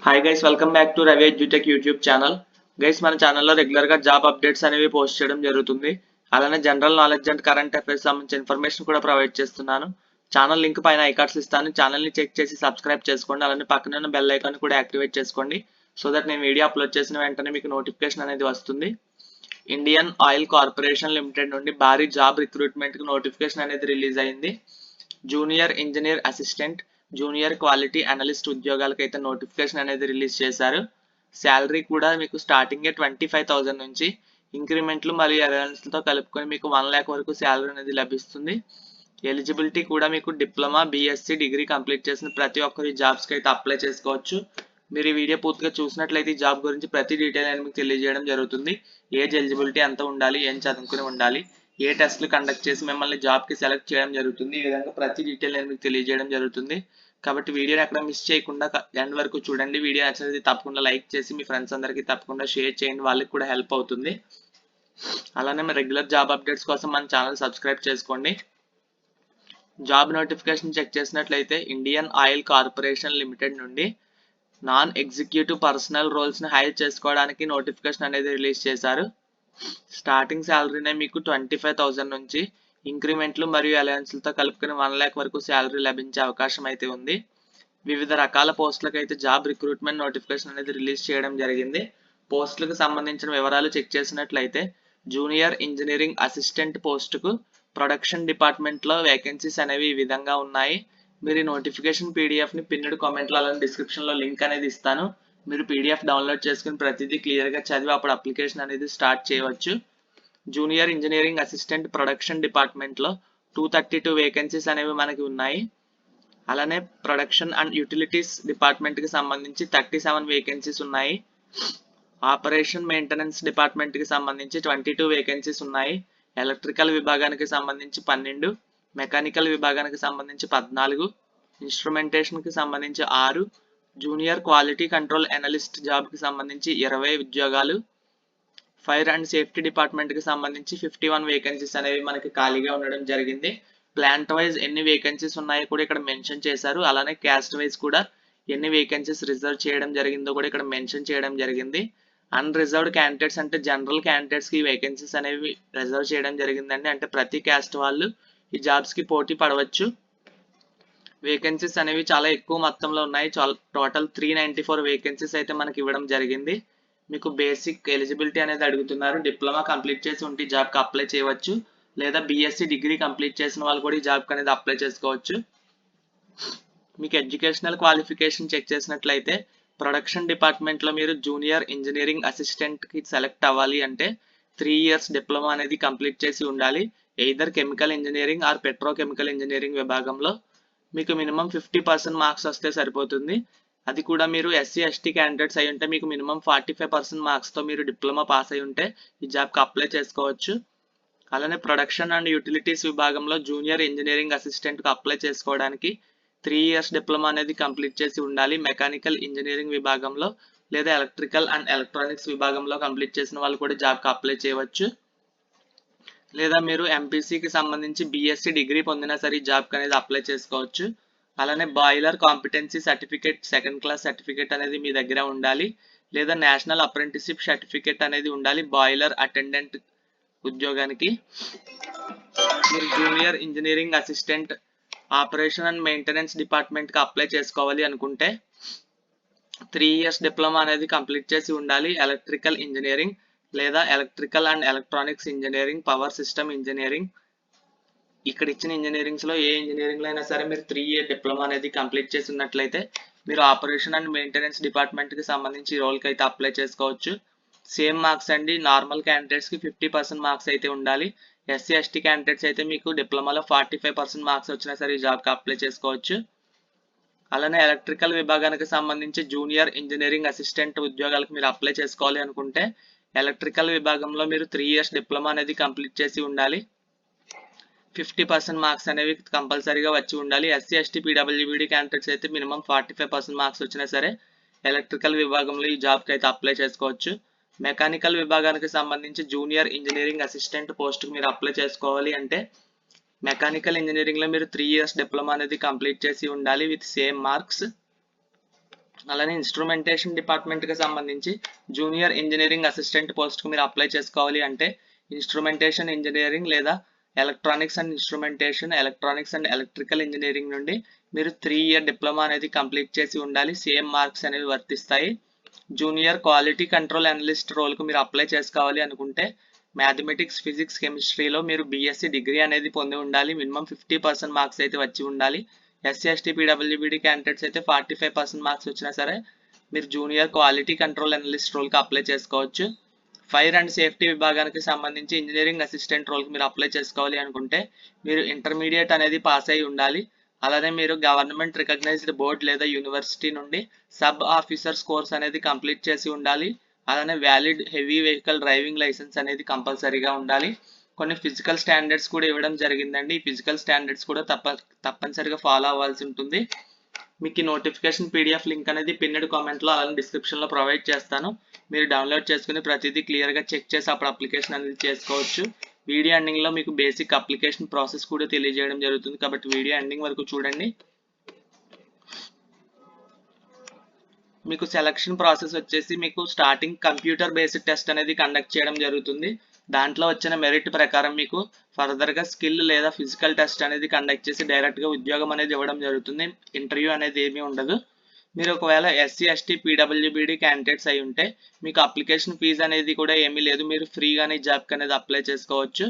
Hi guys, welcome back to Ravi edutech YouTube channel. Guys, మన ఛానల్లో రెగ్యులర్గా జాబ్ అప్డేట్స్ అనేవి పోస్ట్ చేయడం జరుగుతుంది. అలానే general knowledge and current affairs సంబంధించిన ఇన్ఫర్మేషన్ కూడా ప్రొవైడ్ చేస్తున్నాను. ఛానల్ లింక్ పైన ఐకార్డ్స్ ఇస్తాను. ఛానల్ని చెక్ చేసి సబ్స్క్రైబ్ చేసుకోండి. అలానే పక్కన ఉన్న బెల్ ఐకాన్ కూడా యాక్టివేట్ చేసుకోండి. సో దట్ నేను వీడియో అప్లోడ్ చేసిన వెంటనే మీకు నోటిఫికేషన్ అనేది వస్తుంది. ఇండియన్ ఆయిల్ కార్పొరేషన్ లిమిటెడ్ నుండి భారీ జాబ్ రిక్రూట్మెంట్కి నోటిఫికేషన్ అనేది రిలీజ్ అయింది. Junior engineer assistant, junior quality analyst ఉద్యోగాలకు అయితే నోటిఫికేషన్ అనేది రిలీజ్ చేశారు. శాలరీ కూడా మీకు స్టార్టింగే 25,000 నుంచి ఇంక్రిమెంట్లు మరియు అలవెన్స్లతో కలుపుకొని మీకు 1 lakh వరకు శాలరీ అనేది లభిస్తుంది. ఎలిజిబిలిటీ కూడా మీకు డిప్లొమా, బీఎస్సీ డిగ్రీ కంప్లీట్ చేసిన ప్రతి ఒక్కరు ఈ జాబ్స్కి అయితే అప్లై చేసుకోవచ్చు. మీరు ఈ వీడియో పూర్తిగా చూసినట్లయితే ఈ జాబ్ గురించి ప్రతి డీటెయిల్ అనేది మీకు తెలియజేయడం జరుగుతుంది. ఏజ్ ఎలిజిబిలిటీ ఎంత ఉండాలి, ఏం చదువుకుని ఉండాలి, ఏ టెస్ట్లు కండక్ట్ చేసి మిమ్మల్ని జాబ్కి సెలెక్ట్ చేయడం జరుగుతుంది, ఈ విధంగా ప్రతి డీటెయిల్ నేను మీకు తెలియజేయడం జరుగుతుంది. కాబట్టి వీడియోని ఎక్కడ మిస్ చేయకుండా ఎండ్ వరకు చూడండి. వీడియో నచ్చినది తప్పకుండా లైక్ చేసి మీ ఫ్రెండ్స్ అందరికీ తప్పకుండా షేర్ చేయండి, వాళ్ళకి కూడా హెల్ప్ అవుతుంది. అలానే మీ రెగ్యులర్ జాబ్ అప్డేట్స్ కోసం మన ఛానల్ సబ్స్క్రైబ్ చేసుకోండి. జాబ్ నోటిఫికేషన్ చెక్ చేసినట్లయితే ఇండియన్ ఆయిల్ కార్పొరేషన్ లిమిటెడ్ నుండి నాన్ ఎగ్జిక్యూటివ్ పర్సనల్ రోల్స్ని హైర్ చేసుకోవడానికి నోటిఫికేషన్ అనేది రిలీజ్ చేశారు. స్టార్టింగ్ శాలరీనే మీకు 25,000 నుంచి ఇంక్రిమెంట్లు మరియు అలవెన్స్లతో కలుపుకొని 1 lakh వరకు శాలరీ లభించే అవకాశం అయితే ఉంది. వివిధ రకాల పోస్టులకు అయితే జాబ్ రిక్రూట్మెంట్ నోటిఫికేషన్ అనేది రిలీజ్ చేయడం జరిగింది. పోస్టులకు సంబంధించిన వివరాలు చెక్ చేసినట్లయితే జూనియర్ ఇంజనీరింగ్ అసిస్టెంట్ పోస్టుకు ప్రొడక్షన్ డిపార్ట్మెంట్లో వేకెన్సీస్ అనేవి ఈ విధంగా ఉన్నాయి. మీరు ఈ నోటిఫికేషన్ పీడిఎఫ్ని పిన్నెడ్ కామెంట్లో అలానే డిస్క్రిప్షన్లో లింక్ అనేది ఇస్తాను. మీరు పీడిఎఫ్ డౌన్లోడ్ చేసుకుని ప్రతిదీ క్లియర్గా చదివి అప్పుడు అప్లికేషన్ అనేది స్టార్ట్ చేయవచ్చు. జూనియర్ ఇంజనీరింగ్ అసిస్టెంట్ ప్రొడక్షన్ డిపార్ట్మెంట్లో 232 వేకెన్సీస్ అనేవి మనకి ఉన్నాయి. అలానే ప్రొడక్షన్ అండ్ యూటిలిటీస్ డిపార్ట్మెంట్కి సంబంధించి 37 వేకెన్సీస్ ఉన్నాయి. ఆపరేషన్ మెయింటెనెన్స్ డిపార్ట్మెంట్కి సంబంధించి 22 వేకెన్సీస్ ఉన్నాయి. ఎలక్ట్రికల్ విభాగానికి సంబంధించి 12, మెకానికల్ విభాగానికి సంబంధించి 14, ఇన్స్ట్రుమెంటేషన్కి సంబంధించి 6, జూనియర్ క్వాలిటీ కంట్రోల్ అనలిస్ట్ జాబ్కి సంబంధించి 20 ఉద్యోగాలు, ఫైర్ అండ్ సేఫ్టీ డిపార్ట్మెంట్కి సంబంధించి 51 వేకెన్సీస్ అనేవి మనకి ఖాళీగా ఉండడం జరిగింది. ప్లాంట్ వైజ్ ఎన్ని వేకెన్సీస్ ఉన్నాయో కూడా ఇక్కడ మెన్షన్ చేశారు. అలానే క్యాస్ట్ వైజ్ కూడా ఎన్ని వేకెన్సీస్ రిజర్వ్ చేయడం జరిగిందో కూడా ఇక్కడ మెన్షన్ చేయడం జరిగింది. అన్రిజర్వ్డ్ క్యాండిడేట్స్ అంటే జనరల్ క్యాండిడేట్స్కి వేకెన్సీస్ అనేవి రిజర్వ్ చేయడం జరిగిందండి. అంటే ప్రతి క్యాస్ట్ వాళ్ళు ఈ జాబ్స్కి పోటీ పడవచ్చు. వేకెన్సీస్ అనేవి చాలా ఎక్కువ మొత్తంలో ఉన్నాయి. టోటల్ 394 వేకెన్సీస్ అయితే మనకి ఇవ్వడం జరిగింది. మీకు బేసిక్ ఎలిజిబిలిటీ అనేది అడుగుతున్నారు. డిప్లొమా కంప్లీట్ చేసి ఉంటే జాబ్కి అప్లై చేయవచ్చు, లేదా బీఎస్సీ డిగ్రీ కంప్లీట్ చేసిన వాళ్ళు కూడా ఈ జాబ్కి అనేది అప్లై చేసుకోవచ్చు. మీకు ఎడ్యుకేషనల్ క్వాలిఫికేషన్ చెక్ చేసినట్లయితే ప్రొడక్షన్ డిపార్ట్మెంట్లో మీరు జూనియర్ ఇంజనీరింగ్ అసిస్టెంట్కి సెలెక్ట్ అవ్వాలి అంటే 3 years డిప్లొమా అనేది కంప్లీట్ చేసి ఉండాలి. Either chemical engineering or petrochemical engineering విభాగంలో మీకు మినిమం 50% మార్క్స్ వస్తే సరిపోతుంది. అది కూడా మీరు ఎస్సీ ఎస్టీ క్యాండిడేట్స్ అయి ఉంటే మీకు మినిమం 45% మార్క్స్తో మీరు డిప్లొమా పాస్ అయి ఉంటే ఈ జాబ్కి అప్లై చేసుకోవచ్చు. అలానే ప్రొడక్షన్ అండ్ యూటిలిటీస్ విభాగంలో జూనియర్ ఇంజనీరింగ్ అసిస్టెంట్కి అప్లై చేసుకోవడానికి 3 years డిప్లొమా అనేది కంప్లీట్ చేసి ఉండాలి. మెకానికల్ ఇంజనీరింగ్ విభాగంలో లేదా ఎలక్ట్రికల్ అండ్ ఎలక్ట్రానిక్స్ విభాగంలో కంప్లీట్ చేసిన వాళ్ళు కూడా జాబ్కి అప్లై చేయవచ్చు. లేదా మీరు ఎంపీసీకి సంబంధించి బీఎస్సీ డిగ్రీ పొందినా సరే ఈ జాబ్కి అనేది అప్లై చేసుకోవచ్చు. అలానే boiler competency certificate, second class certificate అనేది మీ దగ్గర ఉండాలి. లేదా నేషనల్ అప్రెంటిస్షిప్ సర్టిఫికేట్ అనేది ఉండాలి బాయిలర్ అటెండెంట్ ఉద్యోగానికి. మీరు junior engineering assistant operation and maintenance డిపార్ట్మెంట్కి అప్లై చేసుకోవాలి అనుకుంటే 3 years డిప్లొమా అనేది కంప్లీట్ చేసి ఉండాలి. ఎలక్ట్రికల్ ఇంజనీరింగ్ లేదా electrical and electronics engineering, power system engineering, ఇక్కడ ఇచ్చిన ఇంజనీరింగ్స్లో ఏ ఇంజనీరింగ్లో అయినా సరే మీరు 3 year డిప్లొమా అనేది కంప్లీట్ చేసి ఉన్నట్లయితే మీరు ఆపరేషన్ అండ్ మెయింటెనెన్స్ డిపార్ట్మెంట్కి సంబంధించి ఈ రోల్కి అయితే అప్లై చేసుకోవచ్చు. సేమ్ మార్క్స్ అండి. నార్మల్ క్యాండిడేట్స్కి 50% మార్క్స్ అయితే ఉండాలి. ఎస్సీ ఎస్టీ క్యాండిడేట్స్ అయితే మీకు డిప్లొమాలో 45% మార్క్స్ వచ్చినా సరే ఈ జాబ్కి అప్లై చేసుకోవచ్చు. అలానే ఎలక్ట్రికల్ విభాగానికి సంబంధించి జూనియర్ ఇంజనీరింగ్ అసిస్టెంట్ ఉద్యోగాలకు మీరు అప్లై చేసుకోవాలి అనుకుంటే ఎలక్ట్రికల్ విభాగంలో మీరు 3 years డిప్లొమా అనేది కంప్లీట్ చేసి ఉండాలి. 50% మార్క్స్ అనేవి కంపల్సరీగా వచ్చి ఉండాలి. ఎస్సీ ఎస్టీ పీడబ్ల్యూబీడీ క్యాండిడేట్స్ అయితే మినిమం 45% మార్క్స్ వచ్చినా సరే ఎలక్ట్రికల్ విభాగంలో ఈ జాబ్కి అయితే అప్లై చేసుకోవచ్చు. మెకానికల్ విభాగానికి సంబంధించి జూనియర్ ఇంజనీరింగ్ అసిస్టెంట్ పోస్ట్కి మీరు అప్లై చేసుకోవాలి అంటే మెకానికల్ ఇంజనీరింగ్లో మీరు 3 years డిప్లొమా అనేది కంప్లీట్ చేసి ఉండాలి విత్ సేమ్ మార్క్స్. అలానే ఇన్స్ట్రుమెంటేషన్ డిపార్ట్మెంట్కి సంబంధించి జూనియర్ ఇంజనీరింగ్ అసిస్టెంట్ పోస్ట్కి మీరు అప్లై చేసుకోవాలి అంటే ఇన్స్ట్రుమెంటేషన్ ఇంజనీరింగ్ లేదా electronics and instrumentation, electronics and electrical engineering నుండి మీరు 3 ఇయర్ డిప్లొమా అనేది కంప్లీట్ చేసి ఉండాలి. సేమ్ మార్క్స్ అనేవి వర్తిస్తాయి. జూనియర్ క్వాలిటీ కంట్రోల్ అనలిస్ట్ రోల్కు మీరు అప్లై చేసుకోవాలి అనుకుంటే మ్యాథమెటిక్స్, ఫిజిక్స్, కెమిస్ట్రీలో మీరు బీఎస్సీ డిగ్రీ అనేది పొంది ఉండాలి. మినిమం 50% మార్క్స్ అయితే వచ్చి ఉండాలి. ఎస్సీ, ఎస్టీ, పీడబ్ల్యూబీడీ క్యాండిడేట్స్ అయితే 45% మార్క్స్ వచ్చినా సరే మీరు జూనియర్ క్వాలిటీ కంట్రోల్ అనలిస్ట్ రోల్కి అప్లై చేసుకోవచ్చు. ఫైర్ అండ్ సేఫ్టీ విభాగానికి సంబంధించి ఇంజనీరింగ్ అసిస్టెంట్ రోల్కి మీరు అప్లై చేసుకోవాలి అనుకుంటే మీరు ఇంటర్మీడియట్ అనేది పాస్ అయి ఉండాలి. అలానే మీరు గవర్నమెంట్ రికగ్నైజ్డ్ బోర్డ్ లేదా యూనివర్సిటీ నుండి సబ్ ఆఫీసర్స్ కోర్స్ అనేది కంప్లీట్ చేసి ఉండాలి. అలానే valid heavy vehicle driving licence అనేది కంపల్సరీగా ఉండాలి. కొన్ని ఫిజికల్ స్టాండర్డ్స్ కూడా ఇవ్వడం జరిగిందండి. ఈ ఫిజికల్ స్టాండర్డ్స్ కూడా తప్పనిసరిగా ఫాలో అవ్వాల్సి ఉంటుంది. మీకు ఈ నోటిఫికేషన్ పీడిఎఫ్ లింక్ అనేది పిన్నెడ్ కామెంట్లో అలానే డిస్క్రిప్షన్లో ప్రొవైడ్ చేస్తాను. మీరు డౌన్లోడ్ చేసుకుని ప్రతిదీ క్లియర్గా చెక్ చేసి అప్పుడు అప్లికేషన్ అనేది చేసుకోవచ్చు. వీడియో ఎండింగ్లో మీకు బేసిక్ అప్లికేషన్ ప్రాసెస్ కూడా తెలియజేయడం జరుగుతుంది కాబట్టి వీడియో ఎండింగ్ వరకు చూడండి. మీకు సెలక్షన్ ప్రాసెస్ వచ్చేసి మీకు స్టార్టింగ్ కంప్యూటర్ బేస్డ్ టెస్ట్ అనేది కండక్ట్ చేయడం జరుగుతుంది. దాంట్లో వచ్చిన మెరిట్ ప్రకారం మీకు ఫర్దర్గా స్కిల్ లేదా ఫిజికల్ టెస్ట్ అనేది కండక్ట్ చేసి డైరెక్ట్గా ఉద్యోగం అనేది ఇవ్వడం జరుగుతుంది. ఇంటర్వ్యూ అనేది ఏమీ ఉండదు. మీరు ఒకవేళ ఎస్సీ, ఎస్టీ, పీడబ్ల్యూబీడీ క్యాండిడేట్స్ అయి ఉంటే మీకు అప్లికేషన్ ఫీజు అనేది కూడా ఏమీ లేదు. మీరు ఫ్రీగానే జాబ్కి అనేది అప్లై చేసుకోవచ్చు.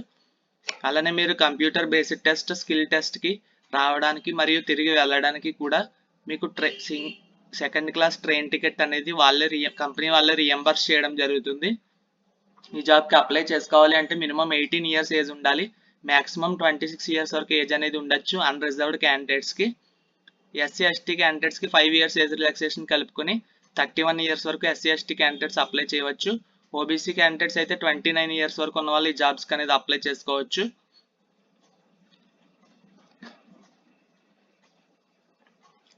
అలానే మీరు కంప్యూటర్ బేస్డ్ టెస్ట్, స్కిల్ టెస్ట్కి రావడానికి మరియు తిరిగి వెళ్ళడానికి కూడా మీకు సెకండ్ క్లాస్ ట్రైన్ టికెట్ అనేది కంపెనీ వాళ్ళే రియంబర్స్ చేయడం జరుగుతుంది. ఈ జాబ్కి అప్లై చేసుకోవాలి అంటే మినిమం 18 ఇయర్స్ ఏజ్ ఉండాలి. మ్యాక్సిమం 26 ఇయర్స్ వరకు ఏజ్ అనేది ఉండొచ్చు అన్రిజర్వ్డ్ క్యాండిడేట్స్కి. ఎస్సీ, ఎస్టీ క్యాండిడేట్స్కి 5 ఇయర్స్ ఏజ్ రిలాక్సేషన్ కలుపుకొని 31 ఇయర్స్ వరకు ఎస్సీ, ఎస్టీ క్యాండిడేట్స్ అప్లై చేయవచ్చు. ఓబీసీ క్యాండిడేట్స్ అయితే 29 ఇయర్స్ వరకు ఉన్న వాళ్ళు ఈ జాబ్స్కి అనేది అప్లై చేసుకోవచ్చు.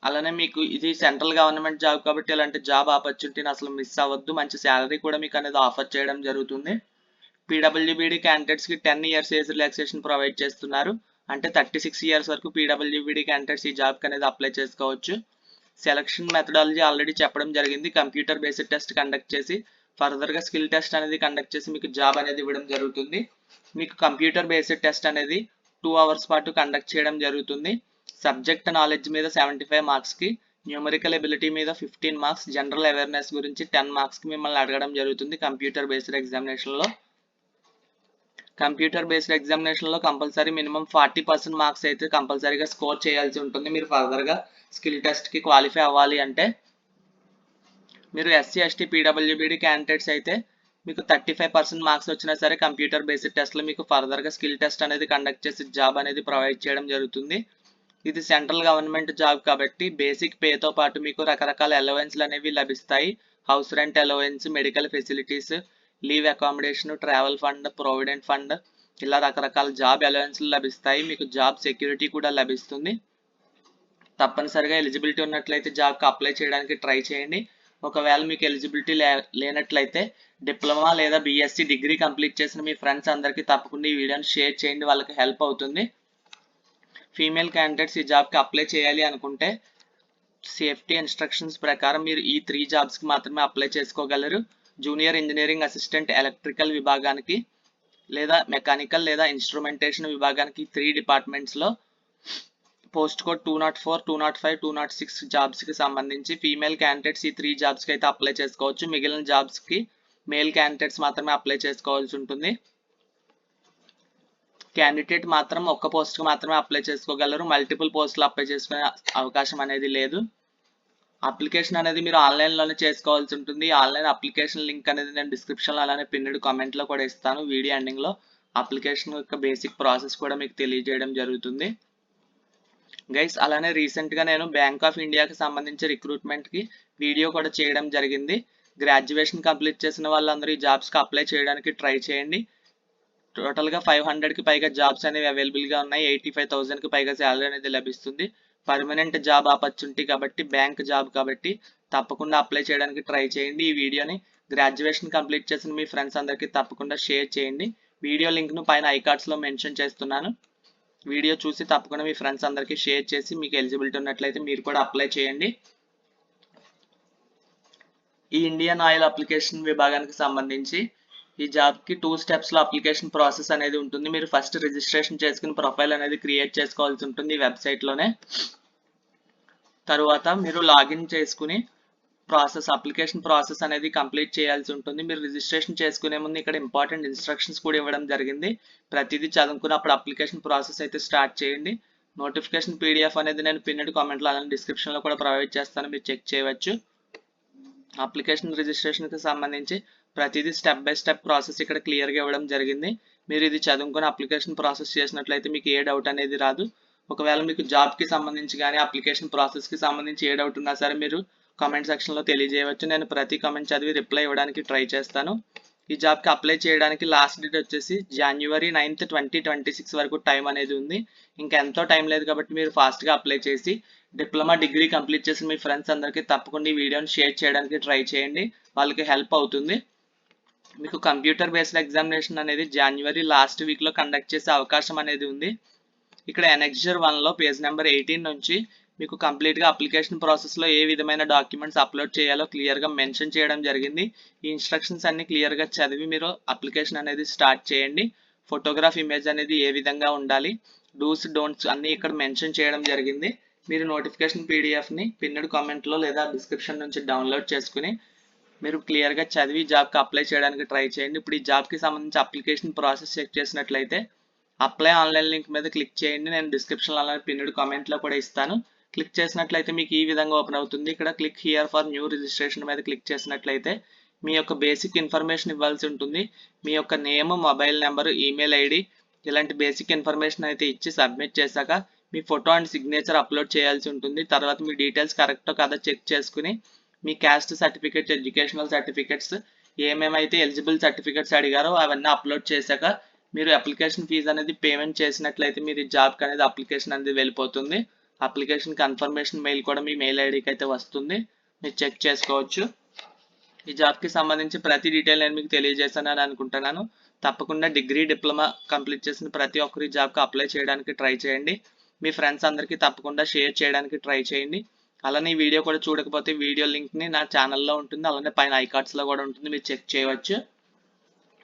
అలానే మీకు ఇది సెంట్రల్ గవర్నమెంట్ జాబ్ కాబట్టి ఇలాంటి జాబ్ ఆపర్చునిటీని అసలు మిస్ అవ్వద్దు. మంచి శాలరీ కూడా మీకు అనేది ఆఫర్ చేయడం జరుగుతుంది. పీడబ్ల్యూబీడీ క్యాండిడేట్స్కి 10 ఇయర్స్ ఏజ్ రిలాక్సేషన్ ప్రొవైడ్ చేస్తున్నారు. అంటే 36 ఇయర్స్ వరకు పీడబ్ల్యూబీడీ క్యాండిడేట్స్ ఈ జాబ్కి అనేది అప్లై చేసుకోవచ్చు. సెలక్షన్ మెథడాలజీ ఆల్రెడీ చెప్పడం జరిగింది. కంప్యూటర్ బేస్డ్ టెస్ట్ కండక్ట్ చేసి ఫర్దర్గా స్కిల్ టెస్ట్ అనేది కండక్ట్ చేసి మీకు జాబ్ అనేది ఇవ్వడం జరుగుతుంది. మీకు కంప్యూటర్ బేస్డ్ టెస్ట్ అనేది 2 అవర్స్ పాటు కండక్ట్ చేయడం జరుగుతుంది. సబ్జెక్ట్ నాలెడ్జ్ మీద 75 మార్క్స్కి, న్యూమరికల్ ఎబిలిటీ మీద 15 మార్క్స్, జనరల్ అవేర్నెస్ గురించి 10 మార్క్స్కి మిమ్మల్ని అడగడం జరుగుతుంది. కంప్యూటర్ బేస్డ్ ఎగ్జామినేషన్లో కంపల్సరీ మినిమం 40% మార్క్స్ అయితే కంపల్సరీగా స్కోర్ చేయాల్సి ఉంటుంది. మీరు ఫర్దర్గా స్కిల్ టెస్ట్కి క్వాలిఫై అవ్వాలి అంటే మీరు ఎస్సీ, ఎస్టీ, పీడబ్ల్యూబీడీ క్యాండిడేట్స్ అయితే మీకు 35% మార్క్స్ వచ్చినా సరే కంప్యూటర్ బేస్డ్ టెస్ట్లో మీకు ఫర్దర్గా స్కిల్ టెస్ట్ అనేది కండక్ట్ చేసి జాబ్ అనేది ప్రొవైడ్ చేయడం జరుగుతుంది. ఇది సెంట్రల్ గవర్నమెంట్ జాబ్ కాబట్టి బేసిక్ పేతో పాటు మీకు రకరకాల అలవెన్స్లు అనేవి లభిస్తాయి. House rent allowance, medical facilities, leave accommodation, travel fund, provident fund ఇలా రకరకాల జాబ్ అలవెన్స్లు లభిస్తాయి. మీకు జాబ్ సెక్యూరిటీ కూడా లభిస్తుంది. తప్పనిసరిగా ఎలిజిబిలిటీ ఉన్నట్లయితే జాబ్కి అప్లై చేయడానికి ట్రై చేయండి. ఒకవేళ మీకు ఎలిజిబిలిటీ లేనట్లయితే డిప్లొమా లేదా బీఎస్సీ డిగ్రీ కంప్లీట్ చేసిన మీ ఫ్రెండ్స్ అందరికీ తప్పకుండా ఈ వీడియోని షేర్ చేయండి. వాళ్ళకి హెల్ప్ అవుతుంది. ఫీమేల్ క్యాండిడేట్స్ ఈ జాబ్కి అప్లై చేయాలి అనుకుంటే సేఫ్టీ ఇన్స్ట్రక్షన్స్ ప్రకారం మీరు ఈ 3 జాబ్స్కి మాత్రమే అప్లై చేసుకోగలరు. జూనియర్ ఇంజనీరింగ్ అసిస్టెంట్ ఎలక్ట్రికల్ విభాగానికి లేదా మెకానికల్ లేదా ఇన్స్ట్రుమెంటేషన్ విభాగానికి 3 డిపార్ట్మెంట్స్లో పోస్ట్ కోడ్ 204, 205, 206 జాబ్స్కి సంబంధించి ఫీమేల్ క్యాండిడేట్స్ ఈ 3 జాబ్స్కి అయితే అప్లై చేసుకోవచ్చు. మిగిలిన జాబ్స్కి మేల్ క్యాండిడేట్స్ మాత్రమే అప్లై చేసుకోవాల్సి ఉంటుంది. క్యాండిడేట్ మాత్రం ఒక్క పోస్ట్కి మాత్రమే అప్లై చేసుకోగలరు. మల్టిపుల్ పోస్టులు అప్లై చేసుకునే అవకాశం అనేది లేదు. అప్లికేషన్ అనేది మీరు ఆన్లైన్లోనే చేసుకోవాల్సి ఉంటుంది. ఆన్లైన్ అప్లికేషన్ లింక్ అనేది నేను డిస్క్రిప్షన్లో అలానే పిన్నెడ్ కామెంట్లో కూడా ఇస్తాను. వీడియో ఎండింగ్లో అప్లికేషన్ యొక్క బేసిక్ ప్రాసెస్ కూడా మీకు తెలియజేయడం జరుగుతుంది. గైస్ అలానే రీసెంట్గా నేను బ్యాంక్ ఆఫ్ ఇండియాకి సంబంధించి రిక్రూట్మెంట్కి వీడియో కూడా చేయడం జరిగింది. గ్రాడ్యుయేషన్ కంప్లీట్ చేసిన వాళ్ళందరూ ఈ జాబ్స్కి అప్లై చేయడానికి ట్రై చేయండి. టోటల్గా 500కి పైగా జాబ్స్ అనేవి అవైలబుల్గా ఉన్నాయి. 85,000కి పైగా శాలరీ అనేది లభిస్తుంది. పర్మనెంట్ జాబ్ ఆపర్చునిటీ కాబట్టి బ్యాంక్ జాబ్ కాబట్టి తప్పకుండా అప్లై చేయడానికి ట్రై చేయండి. ఈ వీడియోని గ్రాడ్యుయేషన్ కంప్లీట్ చేసిన మీ ఫ్రెండ్స్ అందరికీ తప్పకుండా షేర్ చేయండి. వీడియో లింక్ను పైన ఐకార్డ్స్లో మెన్షన్ చేస్తున్నాను. వీడియో చూసి తప్పకుండా మీ ఫ్రెండ్స్ అందరికీ షేర్ చేసి మీకు ఎలిజిబిలిటీ ఉన్నట్లయితే మీరు కూడా అప్లై చేయండి. ఈ ఇండియన్ ఆయిల్ అప్లికేషన్ విభాగానికి సంబంధించి ఈ జాబ్కి 2 స్టెప్స్లో అప్లికేషన్ ప్రాసెస్ అనేది ఉంటుంది. మీరు ఫస్ట్ రిజిస్ట్రేషన్ చేసుకుని ప్రొఫైల్ అనేది క్రియేట్ చేసుకోవాల్సి ఉంటుంది ఈ వెబ్సైట్లోనే. తరువాత మీరు లాగిన్ చేసుకుని అప్లికేషన్ ప్రాసెస్ అనేది కంప్లీట్ చేయాల్సి ఉంటుంది. మీరు రిజిస్ట్రేషన్ చేసుకునే ముందు ఇక్కడ ఇంపార్టెంట్ ఇన్స్ట్రక్షన్స్ కూడా ఇవ్వడం జరిగింది. ప్రతిదీ చదువుకుని అప్పుడు అప్లికేషన్ ప్రాసెస్ అయితే స్టార్ట్ చేయండి. నోటిఫికేషన్ పీడిఎఫ్ అనేది నేను పిన్నెడ్ కామెంట్లో అలానే డిస్క్రిప్షన్లో కూడా ప్రొవైడ్ చేస్తాను, మీరు చెక్ చేయవచ్చు. అప్లికేషన్ రిజిస్ట్రేషన్కి సంబంధించి ప్రతిదీ స్టెప్ బై స్టెప్ ప్రాసెస్ ఇక్కడ క్లియర్గా ఇవ్వడం జరిగింది. మీరు ఇది చదువుకొని అప్లికేషన్ ప్రాసెస్ చేసినట్లయితే మీకు ఏ డౌట్ అనేది రాదు. ఒకవేళ మీకు జాబ్కి సంబంధించి కానీ అప్లికేషన్ ప్రాసెస్కి సంబంధించి ఏ డౌట్ ఉన్నా సరే మీరు కామెంట్ సెక్షన్లో తెలియజేయవచ్చు. నేను ప్రతి కామెంట్ చదివి రిప్లై ఇవ్వడానికి ట్రై చేస్తాను. ఈ జాబ్కి అప్లై చేయడానికి లాస్ట్ డేట్ వచ్చేసి January 9th 2026 వరకు టైం అనేది ఉంది. ఇంకా ఎంతో టైం లేదు కాబట్టి మీరు ఫాస్ట్గా అప్లై చేసి డిప్లొమా డిగ్రీ కంప్లీట్ చేసిన మీ ఫ్రెండ్స్ అందరికీ తప్పకుండా ఈ వీడియోని షేర్ చేయడానికి ట్రై చేయండి, వాళ్ళకి హెల్ప్ అవుతుంది. మీకు కంప్యూటర్ బేస్డ్ ఎగ్జామినేషన్ అనేది జనవరి లాస్ట్ వీక్లో కండక్ట్ చేసే అవకాశం అనేది ఉంది. ఇక్కడ ఎనెక్జర్ 1లో పేజ్ నెంబర్ 18 నుంచి మీకు కంప్లీట్గా అప్లికేషన్ ప్రాసెస్లో ఏ విధమైన డాక్యుమెంట్స్ అప్లోడ్ చేయాలో క్లియర్గా మెన్షన్ చేయడం జరిగింది. ఈ ఇన్స్ట్రక్షన్స్ అన్ని క్లియర్గా చదివి మీరు అప్లికేషన్ అనేది స్టార్ట్ చేయండి. ఫోటోగ్రాఫ్ ఇమేజ్ అనేది ఏ విధంగా ఉండాలి, డూస్ డోంట్స్ అన్నీ ఇక్కడ మెన్షన్ చేయడం జరిగింది. మీరు నోటిఫికేషన్ పీడిఎఫ్ని పిన్నెడ్ కామెంట్లో లేదా డిస్క్రిప్షన్ నుంచి డౌన్లోడ్ చేసుకుని మీరు క్లియర్గా చదివి జాబ్కి అప్లై చేయడానికి ట్రై చేయండి. ఇప్పుడు ఈ జాబ్కి సంబంధించి అప్లికేషన్ ప్రాసెస్ చెక్ చేసినట్లయితే అప్లై ఆన్లైన్ లింక్ మీద క్లిక్ చేయండి. నేను డిస్క్రిప్షన్లో అలానే పిన్నెడ్ కామెంట్లో కూడా ఇస్తాను. క్లిక్ చేసినట్లయితే మీకు ఈ విధంగా ఓపెన్ అవుతుంది. ఇక్కడ click here for new registration మీద క్లిక్ చేసినట్లయితే మీ యొక్క బేసిక్ ఇన్ఫర్మేషన్ ఇవ్వాల్సి ఉంటుంది. మీ యొక్క name, mobile number, email ID ఇలాంటి బేసిక్ ఇన్ఫర్మేషన్ అయితే ఇచ్చి సబ్మిట్ చేశాక మీ ఫోటో అండ్ సిగ్నేచర్ అప్లోడ్ చేయాల్సి ఉంటుంది. తర్వాత మీ డీటెయిల్స్ కరెక్టో కాదో చెక్ చేసుకుని మీ క్యాస్ట్ సర్టిఫికేట్స్, ఎడ్యుకేషనల్ సర్టిఫికేట్స్ ఏమేమైతే ఎలిజిబుల్ సర్టిఫికేట్స్ అడిగారో అవన్నీ అప్లోడ్ చేశాక మీరు అప్లికేషన్ ఫీజు అనేది పేమెంట్ చేసినట్లయితే మీరు ఈ జాబ్కి అనేది అప్లికేషన్ అనేది వెళ్ళిపోతుంది. అప్లికేషన్ కన్ఫర్మేషన్ మెయిల్ కూడా మీ మెయిల్ ఐడికి అయితే వస్తుంది, మీరు చెక్ చేసుకోవచ్చు. ఈ జాబ్కి సంబంధించి ప్రతి డీటెయిల్ నేను మీకు తెలియజేశానని అనుకుంటున్నాను. తప్పకుండా డిగ్రీ, డిప్లొమా కంప్లీట్ చేసిన ప్రతి ఒక్కరి జాబ్కి అప్లై చేయడానికి ట్రై చేయండి. మీ ఫ్రెండ్స్ అందరికీ తప్పకుండా షేర్ చేయడానికి ట్రై చేయండి. అలానే ఈ వీడియో కూడా చూడకపోతే వీడియో లింక్ని నా ఛానల్లో ఉంటుంది, అలానే పైన ఐకార్డ్స్లో కూడా ఉంటుంది, మీరు చెక్ చేయవచ్చు.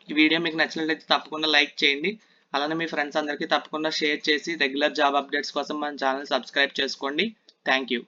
ఈ వీడియో మీకు నచ్చినట్లయితే తప్పకుండా లైక్ చేయండి. అలానే మీ ఫ్రెండ్స్ అందరికీ తప్పకుండా షేర్ చేసి రెగ్యులర్ జాబ్ అప్డేట్స్ కోసం మన ఛానల్ సబ్స్క్రైబ్ చేసుకోండి. Thank you.